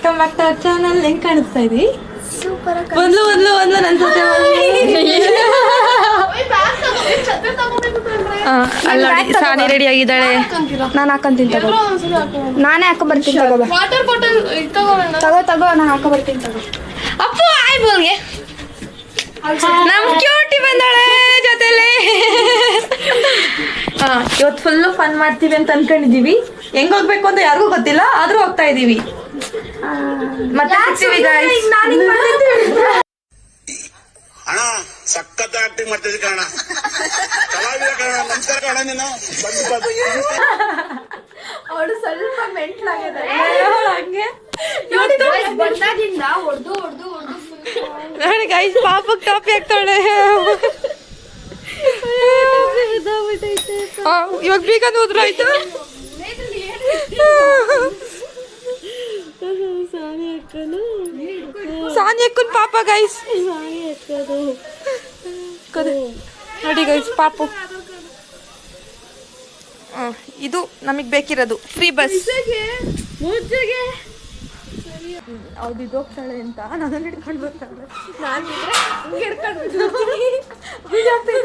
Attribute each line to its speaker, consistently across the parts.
Speaker 1: Welcome back to our channel. ಹೆಂಗ್ ಕಾಣಿಸ್ತಾ ಇದೀವಿ?
Speaker 2: ಸೂಪರ್
Speaker 1: ಒಂದು ನನ್ನ ಜೊತೆ ಅಲ್ಲ ನೋಡಿ ಸಾನಿ ರೆಡಿ ಆಗಿದ್ದಾಳೆ.
Speaker 2: ನಾನು ಹಾಕೊಂತೀನಿ ತಗೋ. ನಾನೇ ಹಾಕೋ ಬರ್ತೀನಿ ತಗೋ.
Speaker 3: ವಾಟರ್ ಬಾಟಲ್
Speaker 2: ತಗೋ ನಾನು ಹಾಕೋ ಬರ್ತೀನಿ ತಗೋ.
Speaker 1: ಅಪ್ಪು ಆಯ್ ಬೋಲ್ಗೆ ನಮ್ ಕ್ಯೂಟಿ ಬಂದಾಳೆ ಜೊತೆಲೆ. ಇವತ್ತು ಫುಲ್ಲು ಫನ್ ಮಾಡ್ತೀವಿ ಅಂತ ಅನ್ಕೊಂಡಿದೀವಿ. ಹೆಂಗ್ ಹೋಗ್ಬೇಕು ಅಂತ ಯಾರಿಗೂ ಗೊತ್ತಿಲ್ಲ, ಆದ್ರೂ ಹೋಗ್ತಾ ಇದೀವಿ. ಮತ್ತೆ
Speaker 4: ಅಣ್ಣ ಸಖತ್ ಆಕ್ಟಿಂಗ್ ಮಾಡ್ತಿದ್ದೆ ಕಣ, ಕಲಾವಿದ ಕಣ. ನಮಸ್ಕಾರ ಕಣ. ನೀನು
Speaker 2: ಅವಳು ಸ್ವಲ್ಪ ಮೆಂಟ್ಲಾಗಿದೆ.
Speaker 3: ಬಂದಾಗಿಂದ ಹೊಡೆದು
Speaker 1: ನೋಡಿ ಗೈಸ್, ಪಾಪಕ್ ಟಾಪಿ ಹಾಕ್ತಾಳೆ. ಇವಾಗ ಬೀಗಂದು ಹೋದ್ರು ಆಯ್ತು. ಸಾನಿ ಅಕ್ಕನ್ ಪಾಪ ಗೈಸ್. ನೋಡಿ ಗೈಸ್ ಪಾಪು. ಇದು ನಮಗ್ ಬೇಕಿರೋದು ಫ್ರೀ ಬಸ್. ಅವ್ದು ಇದು ಹೋಗ್ತಾಳೆ ಅಂತ ನಾನು ಹಿಡ್ಕೊಂಡು ಬರ್ತಾಳೆ. ನಾನು ಹಿಡ್ಕೊಂಡು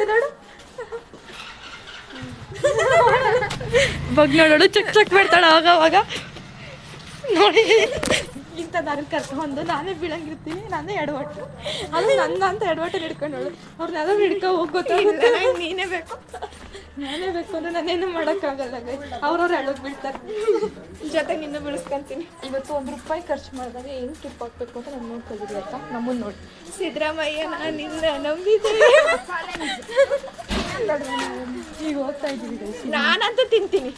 Speaker 1: ನೋಡು ಬಗ್ ನೋಡೋಳು ಚೆಕ್ ಚೆಕ್ ಮಾಡ್ತಾಳೆ ಅವಾಗ ನೋಡಿ. ಇಂಥ ನಾನು ಕರ್ಕೊಂಡು ನಾನೇ ಬೀಳಂಗಿರ್ತೀನಿ, ನಾನೇ ಎಡವಟ್ಟು. ಅದು ನನ್ನ ಅಂತ ಎಡವಟ್ಟು ಹಿಡ್ಕೊಂಡವಳು. ಅವ್ರನ್ನೆಲ್ಲ ಹಿಡ್ಕೊ ಹೋಗೋತ್ತಾಗುತ್ತೆ. ನೀನೇ ಬೇಕು, ನಾನೇ ಬೇಕು ಅಂದ್ರೆ ನಾನೇನು ಮಾಡೋಕ್ಕಾಗಲ್ಲ. ಅವ್ರವ್ರು ಎಡೋಗಿ ಬೀಳ್ತಾರೆ. ಜೊತೆಗೆ ನಿನ್ನ ಬೆಳೆಸ್ಕೊಂತೀನಿ. ಇವತ್ತು ₹1 ಖರ್ಚು ಮಾಡಿದಾಗ ಏನು ಟ್ರಿಪ್ ಹಾಕ್ಬೇಕು ಅಂತ ನಾನು ನೋಡ್ತಿದ್ದೀವಿ ಆಯ್ತಾ. ನಮ್ಮನ್ನು ನೋಡಿ ಸಿದ್ದರಾಮಯ್ಯ ನಾನು ನಿನ್ನ ನಂಬಿದ್ದೆ. ಈಗ ಹೋಗ್ತಾ ಇದ್ದೀವಿ. ನಾನಂತೂ ತಿಂತೀನಿ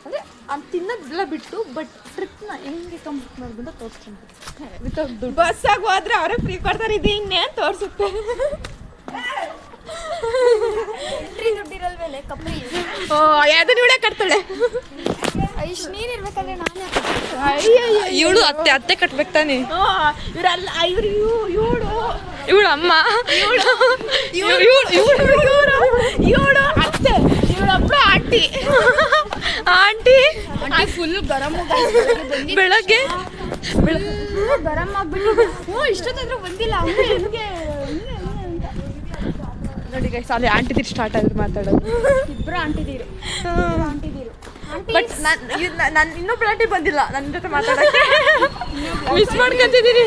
Speaker 1: ಅಂದರೆ ಅದು ತಿನ್ನೋದೆಲ್ಲ ಬಿಟ್ಟು, ಬಟ್ ಟ್ರಿಪ್ನ ಹೆಂಗೆ ಕಂಪ್ಲೀಟ್ ಮಾಡೋದು ಅಂತ ತೋರಿಸ್ತೀನಿ. ವಿತೌಟ್ ದುಡ್ಡು ಬಸ್ಸಾಗಿ ಹೋದ್ರೆ ಅವರೇ ಫ್ರೀ ಕೊಡ್ತಾರೆ. ಇದು ಇನ್ನೇನು ತೋರಿಸುತ್ತೆ.
Speaker 2: ದುಡ್ಡಿರಲ್ವೇಲೆ ಕಪ್ಪಿ.
Speaker 1: ಓ ಯಾವ್ದು ಇವಳೇ ಕಟ್ತಾಳೆ.
Speaker 2: ನೀನ್ ಇರ್ಬೇಕಾದ್ರೆ ನಾನೇ
Speaker 1: ಇವಳು ಅತ್ತೆ ಕಟ್ಬೇಕು ತಾನೆ.
Speaker 3: ಇವರಲ್ಲ,
Speaker 1: ಇವಳು ಅಮ್ಮ,
Speaker 3: ಇವಳು ಅತ್ತೆ, ಇವಳೊಬ್ಳು ಆಂಟಿ ಫುಲ್ ಗರಂ.
Speaker 1: ಬೆಳಗ್ಗೆ
Speaker 2: ಗರಂ ಆಗ್ಬಿಟ್ಟು ಇಷ್ಟೊತ್ತಾದ್ರೂ ಬಂದಿಲ್ಲ.
Speaker 1: ನೋಡಿ ಗೈಸ್, ಅಲ್ಲಿ ಆಂಟಿದಿರು ಸ್ಟಾರ್ಟ್ ಆದ್ರೆ ಮಾತಾಡೋದು.
Speaker 2: ಇಬ್ರು ಆಂಟಿದೀರು.
Speaker 1: ಬಟ್ ನಾನು ಇನ್ನೊಬ್ಳು ಆಂಟಿ ಬಂದಿಲ್ಲ ನನ್ನ ಜೊತೆ ಮಾತಾಡೋಕ್ಕೆ. ಮಿಸ್ ಮಾಡ್ಕೊಂತಿದ್ದೀನಿ.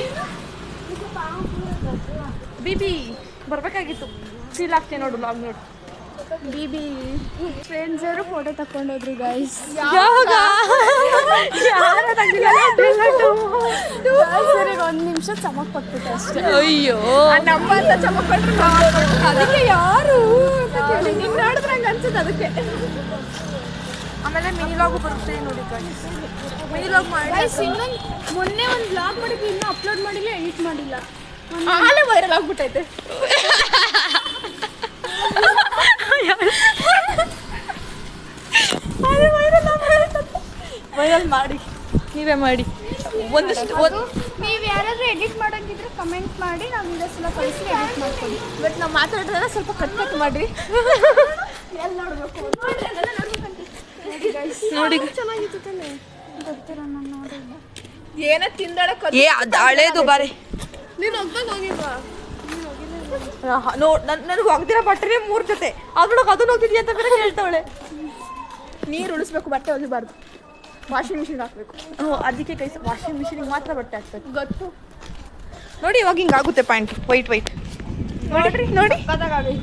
Speaker 1: ಬಿಬಿ ಬರ್ಬೇಕಾಗಿತ್ತು. ಫೀಲ್ ಆಗ್ತೀನಿ ನೋಡು ಲಾಗ್ ನೋಡು.
Speaker 2: ಬಿಬಿ ಫ್ರೆಂಡ್ಸ್ ಅವರು ಫೋಟೋ ತಕೊಂಡೋದ್ರು ಗೈಸ್.
Speaker 1: ಯಾವಾಗ ಯಾರು ತೆಗಿಲ್ಲ.
Speaker 2: ಸರಿ 1 ನಿಮಿಷ ಚಮಕ್ ಪಟ್ಬಿಟ್ಟೆ ಅಷ್ಟೇ.
Speaker 1: ಅಯ್ಯೋ
Speaker 3: ನಮ್ಮ ಅಂತ ಚಮಕ್ ಕೊಟ್ರು
Speaker 2: ಅದಕ್ಕೆ ಯಾರು
Speaker 3: ನಿನ್ನ ನೋಡಿದ್ರೆ ಹಂಗೆ ಅನ್ಸುತ್ತೆ. ಅದಕ್ಕೆ
Speaker 1: ಆಮೇಲೆ ಮಿನಿ ಲಾಗು ಬರುತ್ತೆ ನೋಡಿ ಗೈಸ್. ಮಿನಿ ಲಾಗ್ ಮಾಡಿ
Speaker 2: ಮೊನ್ನೆ ಒಂದು ಬ್ಲಾಗ್ ಮಾಡಿದ್ವಿ, ಇನ್ನೂ ಅಪ್ಲೋಡ್ ಮಾಡಿಲ್ಲ, ಎಡಿಟ್ ಮಾಡಿಲ್ಲ.
Speaker 3: ಆಮೇಲೆ ವೈರಲ್ ಆಗ್ಬಿಟ್ಟೈತೆ.
Speaker 1: ವೈರಲ್ ಮಾಡಿ, ನೀವೇ ಮಾಡಿ.
Speaker 2: ನೀವು ಯಾರಾದ್ರೂ ಎಡಿಟ್ ಮಾಡೋಂಗಿದ್ರೆ ಕಮೆಂಟ್ ಮಾಡಿ, ನಾವು ವಿಡಿಯೋಸ್ ಎಲ್ಲ ಕಳಿಸಿ ಎಡಿಟ್ ಮಾಡ್ಕೊಳ್ಳಿ.
Speaker 3: ಬಟ್ ನಾವು ಮಾತಾಡೋದನ್ನ ಸ್ವಲ್ಪ ಕಟ್ ಮಾಡ್ರಿ.
Speaker 2: ಎಲ್ಲಿ ನೋಡಬೇಕು
Speaker 1: ನೋಡಿ
Speaker 2: ಚೆನ್ನಾಗಿತ್ತು ತಾನೆ. ಗೊತ್ತಿರೋ ನಾನು ನೋಡಿಲ್ಲ.
Speaker 3: ಏನ ತಿಂದಾಡಕ್
Speaker 1: ಏ ಅದು ಹಳೇದು ಬಾರಿ.
Speaker 3: ನೀನು ಒಬ್ಬಂಗೆ ಹೋಗಿಲ್ವಾ?
Speaker 1: ನನಗೆ ಒಗ್ದಿರೋ ಬಟ್ಟೆ 3 ಜೊತೆ. ಅದ್ರೊಳಗೆ ಅದನ್ನ ಹೋಗಿದ್ಯಾ ಅಂತ ಬೇರೆ ಹೇಳ್ತಾವಳೆ.
Speaker 3: ನೀರು ಉಳಿಸ್ಬೇಕು, ಬಟ್ಟೆ ಒಗಿಬಾರ್ದು. ವಾಷಿಂಗ್ ಮಿಷಿನ್ ಹಾಕ್ಬೇಕು.
Speaker 1: ಅದಕ್ಕೆ ಕೈ ವಾಷಿಂಗ್ ಮಿಷಿನಿಗೆ ಮಾತ್ರ ಬಟ್ಟೆ ಹಾಕ್ಬೇಕು.
Speaker 3: ಗೊತ್ತು
Speaker 1: ನೋಡಿ ಇವಾಗ ಹಿಂಗಾಗುತ್ತೆ ಪ್ಯಾಂಟ್ ವೈಟ್. ನೋಡ್ರಿ ನೋಡಿ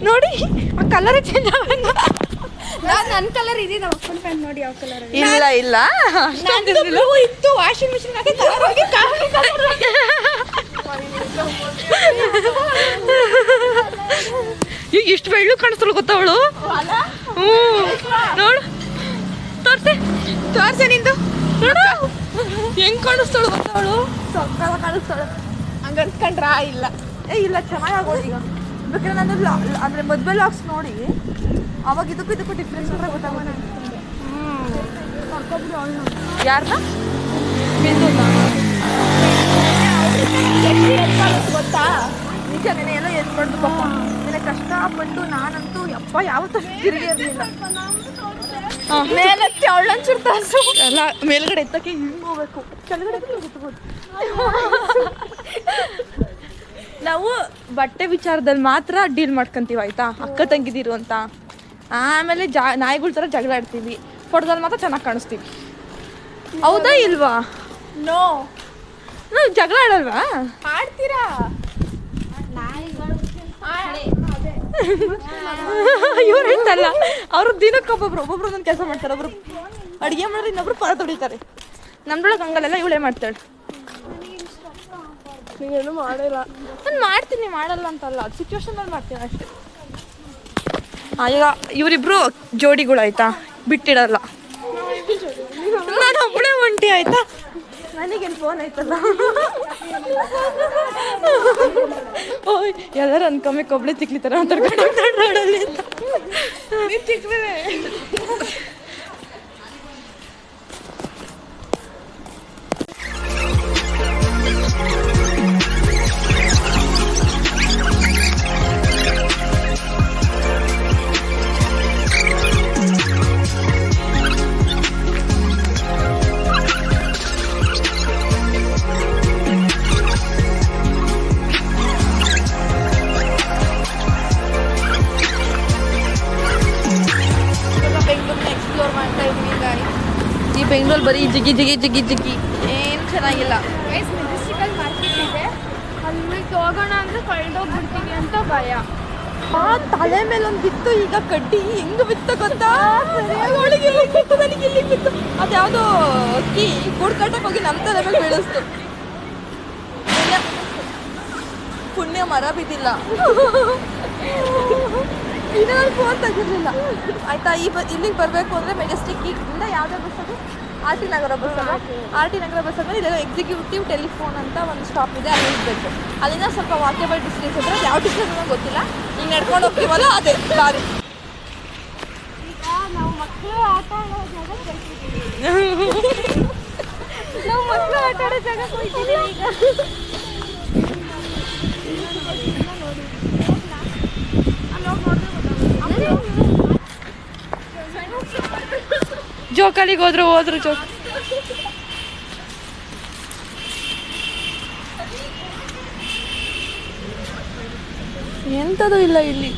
Speaker 1: ನೋಡಿ ಆ ಕಲರ್ ಚೇಂಜ್ ಆಗೋದು.
Speaker 2: ನನ್ನ ಕಲರ್ ಇದೆ. ನಮ್ಮ ಅಪ್ಪನ ಪ್ಯಾಂಟ್ ನೋಡಿ ಯಾವ ಕಲರ್.
Speaker 1: ಇಲ್ಲ
Speaker 3: ಇತ್ತು ವಾಷಿಂಗ್ ಮಿಷಿನ್ ಹಾಕಿ ಕಲರ್ ಹೋಗಿ
Speaker 1: ಈಗ ಇಷ್ಟು ಬೆಳ್ಳು ಕಾಣಿಸ್ತಳು ಗೊತ್ತವಳು. ನೋಡು ತೋರ್ಸೆ ನಿಂದು. ನೋಡು ಹೆಂಗ್ ಕಾಣಿಸ್ತಳು ಗೊತ್ತವಳು. ಸೊಕ್ಕಲ ಕಾಣಿಸ್ತಾಳೆ.
Speaker 3: ಹಂಗ ಅನ್ಕೊಂಡ್ರಾ?
Speaker 1: ಇಲ್ಲ ಚೆನ್ನಾಗಿ ಆಗೋದು. ಈಗ ಬೇಕಾದ್ರೆ ನಾನು ಅಂದರೆ ಮದುವೆ ಲಾಗ್ಸ್ ನೋಡಿ ಅವಾಗ ಇದಕ್ಕೂ ಡಿಫ್ರೆನ್ಸ್ ಅಂದ್ರೆ ಗೊತ್ತಾಗೋಣ. ಯಾರನ್ನ
Speaker 3: ಗೊತ್ತಾ?
Speaker 1: ನಿಜ ನೆನೆ ಎಲ್ಲ ಎದ್ಬಾರ್ದು ಪಾಪ. ನೆನೆ ಕಷ್ಟಪಟ್ಟು ನಾನಂತೂ ಯಪ್ಪ ಯಾವತ್ತೂ ತಿರುಗಿ ಇರಲಿಲ್ಲ.
Speaker 3: ಮೇಲಕ್ಕೆ ಅವಳಂಚೂರು ತಾಸು
Speaker 1: ಎಲ್ಲ ಮೇಲ್ಗಡೆ ಎತ್ತಕ್ಕೆ ಹಿಂಗೆ ಹೋಗ್ಬೇಕು, ಕೆಳಗಡೆ ಎತ್ಬೋದು. ನಾವು ಬಟ್ಟೆ ವಿಚಾರದಲ್ಲಿ ಮಾತ್ರ ಡೀಲ್ ಮಾಡ್ಕೊಂತೀವಿ ಆಯ್ತಾ, ಅಕ್ಕ ತಂಗಿದಿರು ಅಂತ. ಆಮೇಲೆ ನಾಯಿಗಳ ಥರ ಜಗಳ ಆಡ್ತೀವಿ, ಫೋಟೋದಲ್ಲಿ ಮಾತ್ರ ಚೆನ್ನಾಗಿ ಕಾಣಿಸ್ತೀವಿ. ಹೌದಾ ಇಲ್ವಾ?
Speaker 3: ನೋ
Speaker 1: ನಾವು ಜಗಳ ಆಡಲ್ವಾ?
Speaker 3: ಆಡ್ತೀರಾ?
Speaker 1: ಇವ್ರು ಹೇಳ್ತಲ್ಲ, ಅವರು ದಿನಕ್ಕೊಬ್ಬೊಬ್ರು ಒಂದೊಂದು ಕೆಲಸ ಮಾಡ್ತಾರೆ. ಒಬ್ರು ಅಡುಗೆ ಮಾಡಿದ್ರೆ ಇನ್ನೊಬ್ರು ಪರ ತೊಡಿತಾರೆ. ನಮ್ದೊಳಗೆ ಹಂಗಲ್ಲೆಲ್ಲ ಇವಳೇ ಮಾಡ್ತಾಳೆ.
Speaker 3: ನೀವೇನು ಮಾಡಿಲ್ಲ.
Speaker 1: ನಾನು ಮಾಡ್ತೀನಿ, ಮಾಡಲ್ಲ ಅಂತಲ್ಲ, ಸಿಚುವೇಶನಲ್ಲಿ ಮಾಡ್ತೀನಿ ಅಷ್ಟೇ. ಈಗ ಇವರಿಬ್ರು ಜೋಡಿಗಳು ಆಯ್ತಾ, ಬಿಟ್ಟಿಡಲ್ಲ. ನಾನು ಒಬ್ಬಳೇ ಒಂಟಿ ಆಯ್ತಾ, ನನಗೇನು ಫೋನ್ ಆಯ್ತಲ್ಲ. ಓಯ್ ಎಲ್ಲರೂ ಅನ್ಕೊಬೇಕು ಒಬ್ಳೆ ತಿಕ್ಲಿತಾರ ಮಾತಾಡ್ಕೊಂಡು ಅಂತ. ಈ ಬೆಂಗಳೂರು ಬರೀ ಜಿಗಿ ಜಿಗಿ ಜಿಗಿ ಜಿಗಿ, ಏನು ಚೆನ್ನಾಗಿಲ್ಲ.
Speaker 2: ಮೆಜೆಸ್ಟಿಕಲ್ ಮಾರ್ಕೆಟ್ ಇದೆ, ಅಲ್ಲಿಗೆ ಹೋಗೋಣ ಅಂದರೆ ಕಳೆದೋಗ್ಬಿಡ್ತೀವಿ ಅಂತ ಭಯ.
Speaker 1: ಆ ತಲೆ ಮೇಲೆ ಒಂದು ಬಿತ್ತು, ಈಗ ಕಡ್ಡಿ ಹೆಂಗ್ ಬಿತ್ತು ಗೊತ್ತಾ? ಅವಳಿಗೆ ಇಲ್ಲಿ ಬಿತ್ತು, ನನಗೆ ಇಲ್ಲಿ ಬಿತ್ತು. ಅದ್ಯಾವುದೋ ಅಕ್ಕಿ ಗೂಡು ಕಟ್ಟಕ್ಕೆ ಹೋಗಿ ನಮ್ಮ ತಲೆ ಮೇಲೆ ಬೀಳಿಸ್ತು. ಪುಣ್ಯ ಮರ ಬಿದ್ದಿಲ್ಲ. ಈಗ ನಾನು ಫೋನ್ ತೆಗಿರ್ಲಿಲ್ಲ ಆಯ್ತಾ. ಇಲ್ಲಿಗೆ ಬರಬೇಕು ಅಂದರೆ ಮೆಜೆಸ್ಟಿಕ್ಕಿಂದ ಯಾವುದೇ ಬಸ್ ಅದು? ಆರ್ ಟಿ ನಗರ ಬಸ್ ಅಲ್ಲ. ಆರ್ ಟಿ ನಗರ ಬಸ್ ಅಂದರೆ ಇದೆಲ್ಲ ಎಕ್ಸಿಕ್ಯೂಟಿವ್ ಟೆಲಿಫೋನ್ ಅಂತ ಒಂದು ಸ್ಟಾಪ್ ಇದೆ, ಅಲ್ಲಿ ಇರಬೇಕು. ಅಲ್ಲಿಂದ ಸ್ವಲ್ಪ ವಾಕೇಬಲ್ ಡಿಸ್ಟೆನ್ಸ್ ಅಂದರೆ ಯಾವ ಡಿಸ್ಟೆನ್ಸ್ ಅನ್ನೋ ಗೊತ್ತಿಲ್ಲ. ಈಗ ನಡ್ಕೊಂಡು ಹೋಗ್ತೀವಲ್ಲ ಅದೇ ದಾರಿ.
Speaker 2: ಈಗ ನಾವು ಮಕ್ಕಳು ಆಟ ಆಡೋ ಜಾಗಕ್ಕೆ ಹೋಗ್ತಿದ್ದೀವಿ.
Speaker 1: ನಾವು ಮಕ್ಕಳು ಆಟ ಆಡೋ ಜಾಗಕ್ಕೆ ಹೋಗ್ತಿದ್ದೀವಿ ಈಗ. ಜೋಕಾಲಿಗೆ ಹೋದ್ರು ಜೋಕ್. ಎಂಥದ್ದು ಇಲ್ಲ ಇಲ್ಲಿ.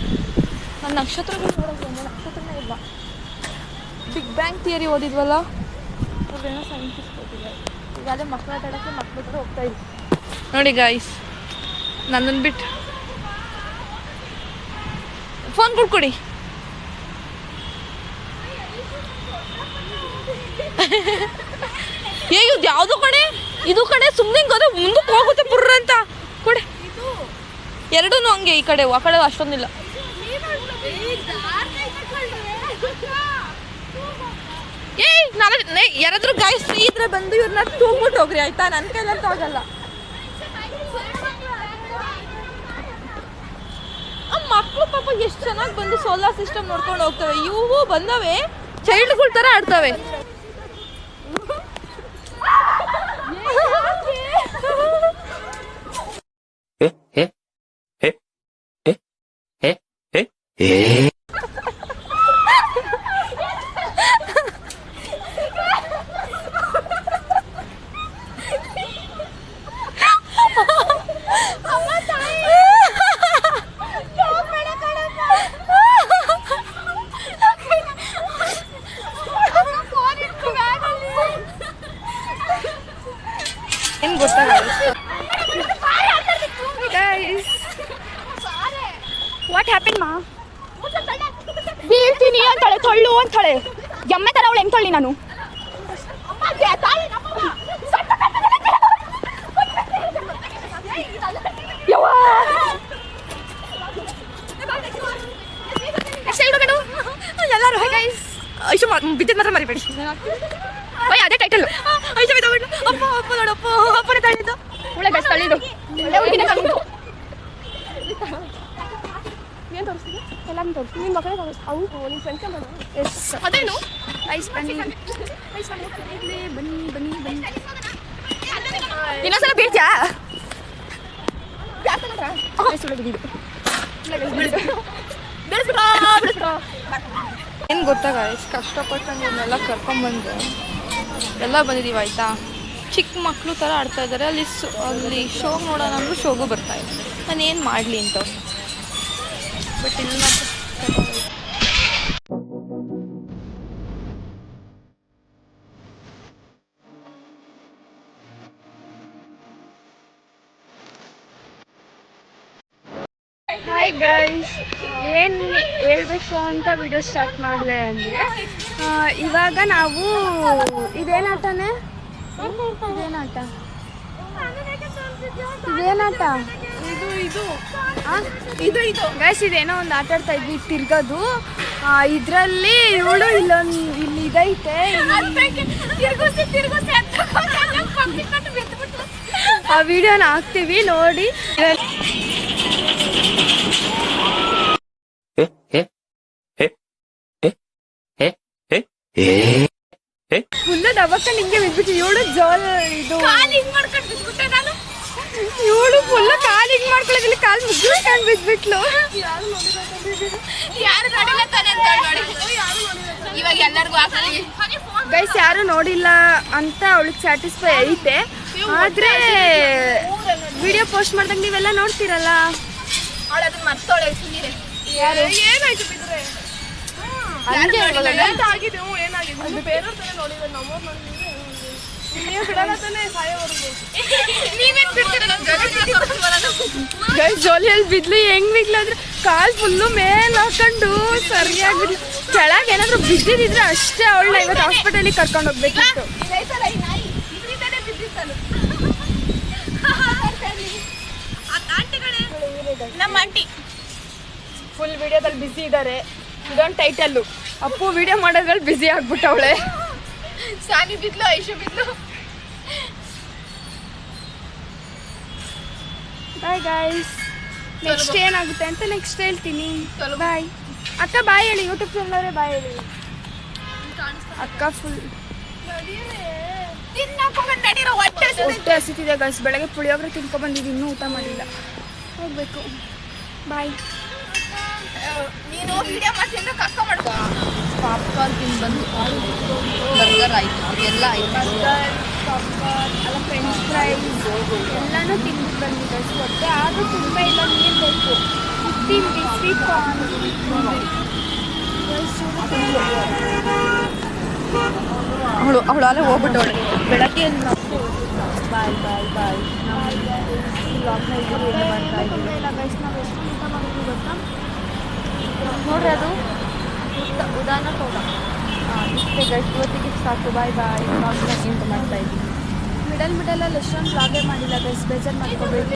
Speaker 1: ನನ್ನ ನಕ್ಷತ್ರಗಳು ನೋಡೋದು, ನಕ್ಷತ್ರನೇ ಇಲ್ಲ. ಬಿಗ್ ಬ್ಯಾಂಗ್ ಥಿಯರಿ ಓದಿದ್ವಲ್ಲ, ಅದೇನೋ ಸೈಂಟಿಸ್ಟ್ ಓದಿದ್ದಾರೆ. ಈಗ ಅದೇ ಮಕ್ಕಳ ಆಟ ಆಡೋಕ್ಕೆ ಮಕ್ಕಳ ಹತ್ರ ಹೋಗ್ತಾ ಇದ್ವಿ ನೋಡಿ ಗಾಯ್ಸ್. ನನ್ನನ್ನು ಬಿಟ್ಟು ಫೋನ್ ಕೊಡ್ಕೊಡಿ. ಹೇಗೆ ಯಾವುದು ಕಡೆ ಇದು ಕಡೆ ಸುಮ್ಮನೆ ಹೋದ್ರೆ ಮುಂದಕ್ಕೆ ಹೋಗುತ್ತೆ ಪುರ್ರ ಅಂತ ಕೊಡೆ. ಎರಡೂ ಹಂಗೆ, ಈ ಕಡೆ ಆ ಕಡೆ ಅಷ್ಟೊಂದಿಲ್ಲ. ಏಯ್ ನಾನು ಯಾರಾದ್ರೂ ಗಾಯ್ಸ್ ಫ್ರೀ ಇದ್ರೆ ಬಂದು ಇವ್ರನ್ನ ತೂಗ್ಬಿಟ್ಟು ಹೋಗ್ರಿ ಆಯ್ತಾ, ನನ್ನ ಕೈಲಂತೂ ಆಗಲ್ಲ. ಮಕ್ಕಳು ಪಾಪ ಎಷ್ಟು ಚೆನ್ನಾಗಿ ಬಂದು ಸೋಲಾರ್ ಸಿಸ್ಟಮ್ ನೋಡ್ಕೊಂಡು ಹೋಗ್ತವೆ. ಇವು ಬಂದವೆ ಚೈಲ್ಡ್ಗಳ ಥರ ಆಡ್ತವೆ. ಏನು ಗೊತ್ತಾಗಲ್ಲ.
Speaker 2: ವಾಟ್ ಹ್ಯಾಪನ್ ಮಾ? ಬೀಳ್ತೀನಿ ಅಂತಾಳೆ, ತೊಳ್ಳು ಅಂತಾಳೆ. ಎಮ್ಮೆ ತರ ಅವಳು ಹೆಂಗ್ ತೊಳ್ಳಿ ನಾನು?
Speaker 1: ಎಲ್ಲರೂ ಐಶು ಬಿದ್ದಿದ್ದು ಮಾತ್ರ ಮರಿಬೇಡಿ. ಅದೇ ಟೈಟಲ್ ಐಶು ಬಿದ್ದು ಅಪ್ಪ ಅಪ್ಪ ನೋಡಪ್ಪ ಅಪ್ಪನೇ ತಳ್ಳಿದ್ದು
Speaker 2: ಒಳ್ಳೆ ಬೆಸ್ಟ್ ತಳ್ಳಿದ್ದು.
Speaker 3: ಏನು ತೋರಿಸ್ತೀವಿ? ಎಲ್ಲರೂ ತೋರಿಸ್ತೀವಿ. ನಿಮ್ಮ ಮಕ್ಕಳೇ ತೋರಿಸ್ತೀವಿ. ಹೌದು, ನಿಮ್ಮ ಫ್ರೆಂಡ್ಸೇ ಮಾಡೋದು. ಎಸ್
Speaker 2: ಅದೇನು ಐಸ್ ಬನ್ನಿ ಬನ್ನಿ ಬನ್ನಿ ಬನ್ನಿ.
Speaker 1: ಇನ್ನೊಂದ್ಸಲ ಬೀಳ್ತ್ಯಾ?
Speaker 3: ಬೆಳೆಸ್ಬಿಡ
Speaker 1: ಏನು ಗೊತ್ತಾ ಗಾಯ್ಸ್, ಕಷ್ಟಪಟ್ಟು ಇವನ್ನೆಲ್ಲ ಕರ್ಕೊಂಬಂದು ಎಲ್ಲ ಬಂದಿದ್ದೀವಿ ಆಯಿತಾ. ಚಿಕ್ಕ ಮಕ್ಕಳು ಥರ ಆಡ್ತಾ ಇದ್ದಾರೆ. ಅಲ್ಲಿ ಶೋಗೆ ನೋಡೋಣ ಅಂದರೂ ಶೋಗೂ ಬರ್ತಾಯಿದೆ. ನಾನು ಏನು ಮಾಡಲಿ ಅಂತ. ಬಟ್ ಇಲ್ಲಿ ಮಾತ್ರ
Speaker 2: ಹಾಯ್ ಗೈಸ್, ಏನು ಹೇಳ್ಬೇಕು ಅಂತ ವಿಡಿಯೋ ಸ್ಟಾರ್ಟ್ ಮಾಡಿದೆ ಅಂದರೆ ಇವಾಗ ನಾವು ಇದೇನಾಟನೇ ಇದೇನಾಟ ಇದು ಗೈಸ್, ಇದೇನೋ ಒಂದು ಆಟ ಆಡ್ತಾ ಇದ್ವಿ ತಿರ್ಗೋದು. ಇದರಲ್ಲಿ ಇವಳು ಇಲ್ಲಿ ಇದೈತೆ, ಆ ವಿಡಿಯೋನ ಹಾಕ್ತೀವಿ ನೋಡಿ. ಫುಲ್ಲು ದಬಕ್ಕ ನಿಂಗೆ ಬಿದ್ಬಿಟ್ಟು ಇವಳು ಜೋಲ್ ಇದು ಇವಳು ಫುಲ್ಲು ಕಾಲು ಹಿಂಗ್ ಮಾಡ್ಕೊಳ್ಳೋದಿಲ್ಲ, ಕಾಲು ಮುಗ್ಗಿಸ್ಕೊಂಡು ಬಿದ್ಬಿಟ್ಲು. ಗೈಸ್ ಯಾರು ನೋಡಿಲ್ಲ ಅಂತ ಅವಳಿಗೆ ಸ್ಯಾಟಿಸ್ಫೈ ಐತೆ. ಆದ್ರೆ ವಿಡಿಯೋ ಪೋಸ್ಟ್ ಮಾಡ್ದಾಗ ನೀವೆಲ್ಲ ನೋಡ್ತೀರಲ್ಲ. ಜೋಲಿಯಲ್ಲಿ ಬಿದ್ಲು, ಹೆಂಗ್ ಬಿದ್ಲು ಅಂದ್ರೆ ಕಾಲ್ ಫುಲ್ಲು ಮೇಲ್ ಹಾಕೊಂಡು ಸರಿಯಾಗಿ ಕೆಳಗೆ ಏನಾದ್ರು ಬಿದ್ದಿದ್ರೆ ಅಷ್ಟೇ ಅವಳನ್ನ ಇವತ್ತು ಹಾಸ್ಪಿಟಲಿಗೆ ಕರ್ಕೊಂಡು ಹೋಗ್ಬೇಕಿತ್ತು.
Speaker 1: ನಮ್ಮ ಆಂಟಿ
Speaker 3: ಫುಲ್ ವಿಡಿಯೋದಲ್ಲಿ ಬಿಸಿ ಇದ್ದಾರೆ. ಇದೊಂದು ಟೈಟಲ್ಲು, ಅಪ್ಪು ವಿಡಿಯೋ ಮಾಡೋದ್ರಲ್ಲಿ ಬಿಸಿ ಆಗ್ಬಿಟ್ಟವಳೆ.
Speaker 1: ಸಾನಿ ಬಿದ್ಲು, ಐಶು ಬಿದ್ಲು.
Speaker 2: ಬಾಯ್ ಗೈಸ್, ನೆಕ್ಸ್ಟ್ ಏನಾಗುತ್ತೆ ಅಂತ ನೆಕ್ಸ್ಟ್ ಹೇಳ್ತೀನಿ. ಬಾಯ್ ಅಕ್ಕ, ಬಾಯ್ ಹೇಳಿ. ಯೂಟ್ಯೂಬ್ ಚಾನಲ್ ಬಾಯ್ ಹೇಳಿ ಅಕ್ಕ. ಫುಲ್ ಹೊಟ್ಟೆ ಹಸಿತಿದೆ ಗೈಸ್. ಬೆಳಗ್ಗೆ ಪುಳಿಯೋಗರೆ ತಿನ್ಕೊಬಂದಿದ್ದು, ಇನ್ನೂ ಊಟ ಮಾಡಿಲ್ಲ, ಹೋಗ್ಬೇಕು. ಬಾಯ್.
Speaker 1: ನೀನು ವಿಡಿಯೋ ಮಾಡ್ತಿದ್ರೆ ಕಕ್ಕ ಮಾಡ್ಕೋ. ಪಾಪ್ಕಾರ್ನ್ ತಿಂದು ಬಂದು ಬರ್ಗರ್ ಆಯಿತು, ಎಲ್ಲ ಆಯಿತು.
Speaker 2: ಬರ್ಗರ್, ಪಾಪ್ಕಾರ್ನ್, ಅಲ್ಲ ಫ್ರೆಂಚ್ ಫ್ರೈಸ್ ಎಲ್ಲನೂ ತಿಂದ್ಬಿಟ್ಟು ಬಂದಿದ್ದೆ. ಹೊಟ್ಟೆ ಆದರೂ ತುಂಬ ಇಲ್ಲ, ನೀರು ಬೇಕು. 15 ಸ್ವೀಟ್ ಕಾರ್ನ್.
Speaker 1: ಅವಳು ಅಲ್ಲೇ ಹೋಗ್ಬಿಟ್ಟವಳೆ. ಬೆಳಗ್ಗೆ
Speaker 2: ಬಾಯ್ ಬಾಯ್ ಬಾಯ್. ಇಲ್ಲ ಗೈಸ್, ನಾವು ಎಷ್ಟು ಊಟ ಮಾಡಿದ್ವಿ ಗೊತ್ತಾ?
Speaker 1: ನೋಡ್ರಿ, ಅದು ಉದಾನ ತೋಟ. ಇಷ್ಟೇ ಗೈಸ್, ಇವತ್ತಿಗೆ ಸಾಕು. ಬಾಯ್ ಬಾಯ್. ಎಂತ ಮಾಡ್ತಾ ಇದ್ದೀವಿ.
Speaker 2: ಮಿಡಲಲ್ಲಿ ಎಷ್ಟೊಂದು ಬ್ಲಾಗೇ ಮಾಡಿಲ್ಲ ಗೈಸ್, ಬೇಜಾರು ಮಾಡ್ಕೋಬೇಡಿ.